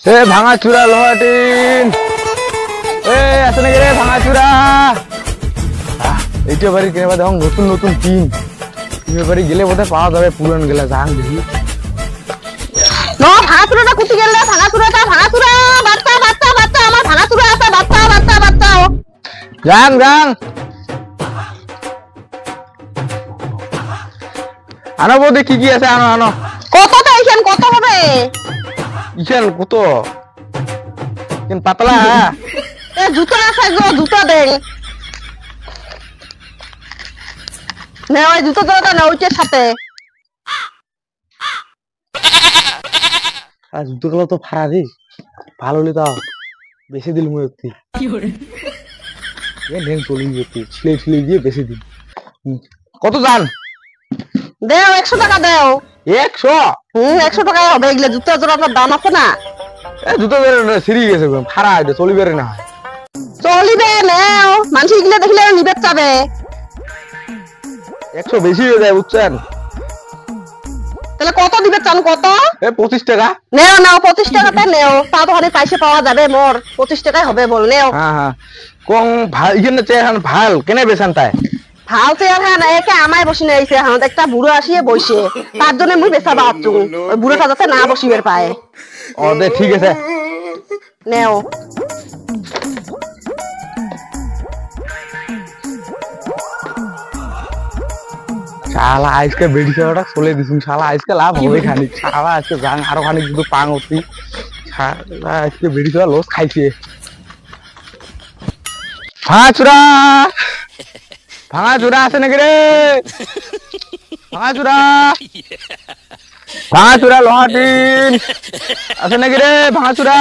এ ভাঙা চূড়া লোহা টিন এ আছে নাকি রে ভাঙা চূড়া এইটা বাড়ি কেবা দেখো নতুন নতুন টিন বাড়ি গেলে বোধহয় পাওয়া যাবে পুরান গেলে যান দেখি ভাঙা চূড়াটা কুটি গেলে ভাঙা চূড়া বাচ্চা বাচ্চা বাচ্চা আমার ভাঙা চূড়া আছে বাচ্চা বাচ্চা বাচ্চা গান গান আনো বৌদি কি কি আছে আনো আনো কতটা এইখান কত হবে ইখান কত কেন পাতলা এ জুতো আছে গো জুতো দেন না ওই জুতো দাও না ওইটার সাথে আর জুতো গুলো তো ফাড়া রে ভালো হলে তাও বেশি দিল মুই অতি কি করে এ নেন চলি যেতে ছিলে ছিলে গিয়ে বেশি দিন কত জান দেও 100 টাকা দেও 100 100 টাকা হবে এগুলা জুতো জোড়াটার দাম আছে না এ জুতো বেরে সিরি গেছে ফাড়া এটা চলি বেরে না চলিবে নাও মানুষ এগুলা দেখলে নিবে যাবে 100 বেশি হয়ে যায় বুঝছেন তাহলে কত দিবে চান কত এ 25 টাকা নেও নাও 25 টাকাটা নেও তা তো হারে পয়সা পাওয়া যাবে মোর 25 টাকাই হবে বল নেও হ্যাঁ হ্যাঁ কোন ভাল ইখানে চেহান ভাল কেনে বেচান তাই ভাল চেয়ার হ্যাঁ না একে আমায় বসি নাইছে হ্যাঁ একটা বুড়ো আসিয়ে বসে তার জন্য মুই বেচা বাচ্চু ওই বুড়োটা যাতে না বসিবের পায় ও দে ঠিক আছে নেও শালা আজকে বেড়ি খাওয়াটা চলে দিছুন শালা আজকে লাভ হবে খানিক শালা আজকে জাং আরো খানিক যদি পাং অতি শালা আজকে বেড়ি খাওয়া লস খাইছে ভাঙা চূড়া আছে নাকি রে ভাঙা চূড়া লোহা টিন আছে নাকি রে ভাঙা চূড়া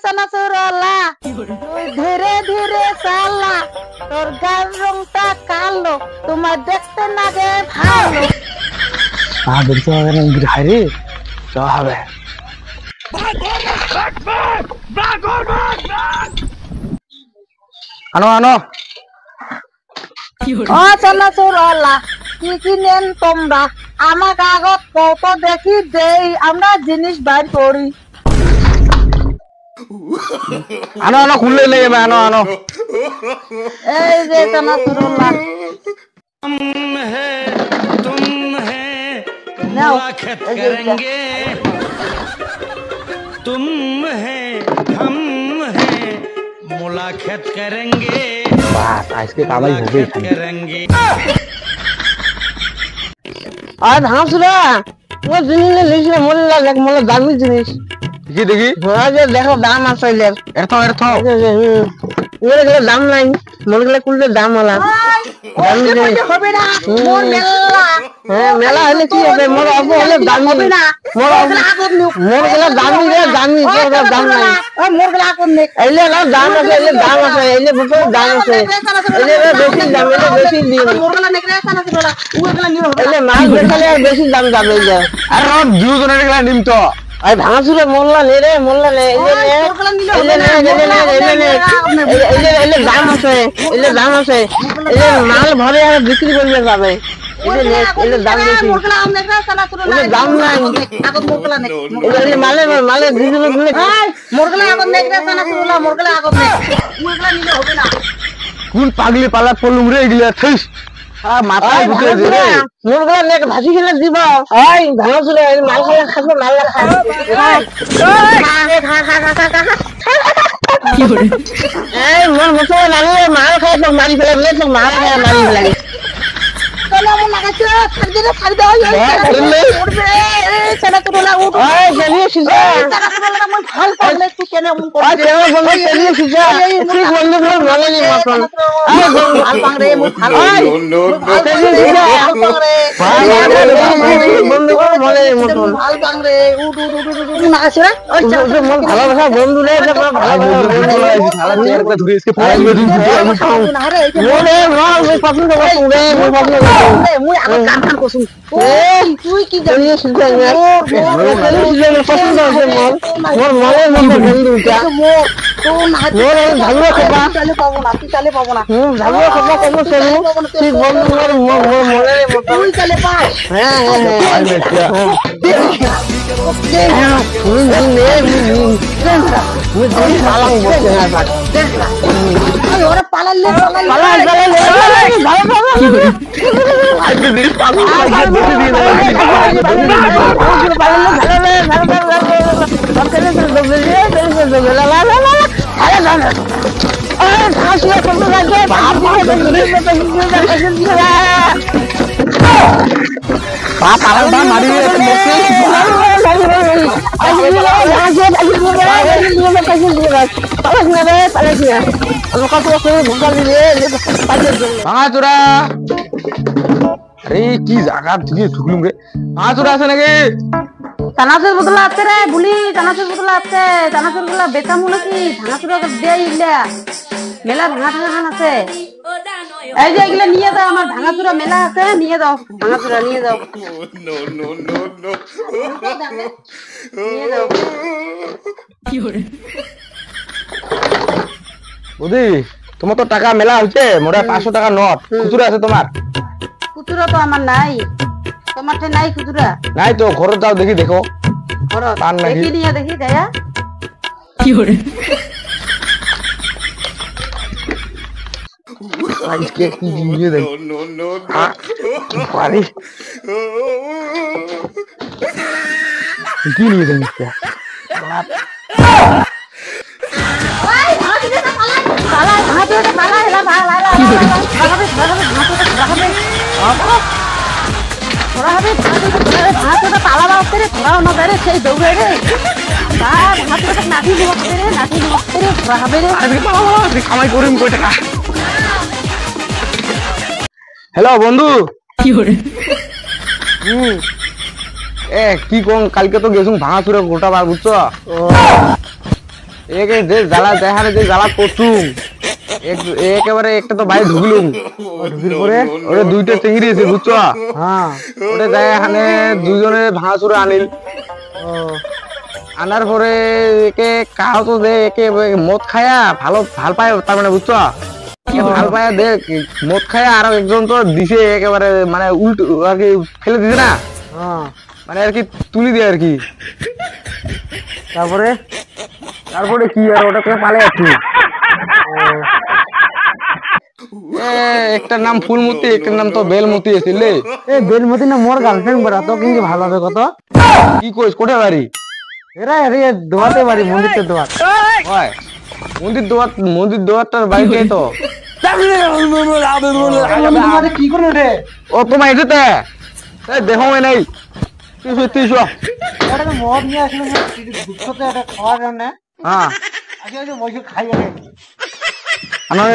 চানাচুরলা তুই ধীরে ধীরে চালা তোর গায়ের রংটা কালো তোমার দেখতে লাগে ভালো বেড়ি খাওয়া গেলে হাইরে যাওয়া হবে আনো আনো চানাচুরলা কি কি নেন তোমরা আমার কাগজ কত দেখি দেই আমরা জিনিস বাইর করি আনো আনো খুললে লেগে আনো আনো এই যে চানাচুরলা मुलाकात करेंगे तुम है हम है मुलाकात करेंगे বাস আজকে কামাই হবে करेंगे আর ভাঙা চূড়া ও জিনিস লিখলে মনে লাগে মনে দামি জিনিস কি দেখি হ্যাঁ যে দেখো দাম আছে এর এত এর দাম নাই মনে গেলে কুলতে দাম হলা হবে না মোর মেলা হ্যাঁ মেলা হলে কি হবে মোর অল্প হলে দাম হবে না মোর গেলে দামি রে দামি দাম নাই মোর গেলে আকন নে এলে না দাম আছে এলে বুঝো দাম আছে এলে বেশি দাম এলে বেশি দিন মোর গেলে নেকরে সানা চলা ও গেলে নিও এলে মাল বেচালে বেশি দাম যাবে এলে আর দুজনের গেলা নিম তো আই ভাঙা চূড়া মোল্লা নে রে মোল্লা নে এলে দাম আছে এলে মাল ভরে আর বিক্রি করলে যাবে এলে দাম বেশি এলে দাম নাই এলে মালে দিলে দিলে মোরগলা আগত নেকরে সানা চুরলা মোরগলা আগত নে মোরগলা নিলে হবে না কোন পাগলি পালা পলুম রে এগুলা থইস মাথায় ঢুকে দে রে মোরগলা নেক ভাজি খেলে দিব আই ভাঙা চূড়া মাল খালে খাবে মাল খাবে কি করে এই মোর মতো নালে মাল খায় সব মারি ফেলে সব মাল খায় মারি ফেলে কোলা মন লাগাছে ছাড় দাও উঠবে এই চানাচুরলা উঠ এই জানিয়ে সিজা চানাচুরলা মন ভাল পাগলে তুই কেন মন কর আরে ও বন্ধু জানিয়ে সিজা তুই বন্ধু বল ভালো নি মতন এই ভাল পাগরে মু ভাল নো জানিয়ে সিজা ভাল পাগরে বন্ধু বল ভালো নি মতন ভাল পাগরে উঠ লাগাছে ওই মন ভালোবাসা বন্ধু রে ভালো বন্ধু শালা চেয়ার কা ধরে इसके ফাইল में আমি খাও ওরে রং পছন্দ করছ রে মু পছন্দ করছ মুই আগত কাম করছুম এই তুই কি জানিস সিজা মোর পছন্দ আছে মোর মনের মধ্যে বন্ধুটা তো না ঝালুয়া খোপা চালে পাবো না, তুই চালে পাবো না। ঝালুয়া খোপা কব সরু তুই বন্ধু মনে রে মত তুই চালে পাস। হ্যাঁ ওরা পালালে ভাঙাচোরা আরে কি জায়গা থেকে ঢুকলুম রে ভাঙাচোরা আছে নাকি চানাচুর বদলা আছে রে বুলি, চানাচুর বদলা আছে, চানাচুর গুলা বেচামু নাকি? ভাঙাচুরা দেয় ইগলা, মেলা ভাঙা ভাঙা খান আছে। এই যে এগুলা নিয়ে যাও, আমার ভাঙাচুরা মেলা আছে, নিয়ে যাও ভাঙাচুরা নিয়ে যাও। নিয়ে যাও। বুঝি তোমার তো টাকা মেলা হচ্ছে মোটা 500 টাকা নোট খুচরা আছে তোমার খুচরা তো আমার নাই, তোমার নাই খুচরা? নাই তো ঘরে যাও দেখি দেখো খরচ পান নাকি? দেখি নিয়ে দেখি গায়া আজকে কি দিয়ে দেই পারি কি নিয়ে দেন পালাই ভাঙাচুরাটা পালাই এলা ভাগাবে ভাগাবে ভাগাবে ধরা হবে ভাঙাচুরাটা পালাবা রে, ধরাও না রে, সেই দৌড়ে রে ভাঙাচুরাটা নাঠি নিবতে রে, নাঠি নিবতে রে, ধরা হবে রে। কামাই করিম কই টাকা হ্যালো বন্ধু এ কি কোন কালকে তো গেছুম ভাঙাচুরা গোটা বার বুঝছো একে যে জ্বালা দেখানে যে জ্বালা করছুম একেবারে একটা তো বাইরে ঢুকলুম ঢুকির পরে ওরে দুইটা চিংড়ি আছে বুঝছো হ্যাঁ ওটা যায় এখানে দুইজনে ভাঙাচুরা আনিল আনার পরে একে কাহ তো দে একে মদ খায়া ভাল পায় তার মানে বুঝছো ভাল পায়া দে মদ খায়া আর একজন তো দিছে একেবারে মানে উল্টো আর কি ফেলে দিছে না মানে আর কি তুলি দিয়ে আর কি তারপরে কি আর ওটা থেকে পালে আছি একটার নাম ফুলমতি একটার নাম তো বেলমতি আছিল এ বেলমতি না মোর গার্লফ্রেন্ড বড়া তো কিন্তু ভালো হবে কত কি কইস কোথায় বাড়ি এরা দোয়াতে বাড়ি মন্দিরতে দোয়াত ওই মন্দির দোয়াতটার বাড়িতে তো কি করে রে ও তোমার এটাতে দেখো নাই তুই মদ নিয়ে আসলে দুঃখতে এটা খাওয়ার জন্য হ্যাঁ আগে বসে খাই আমার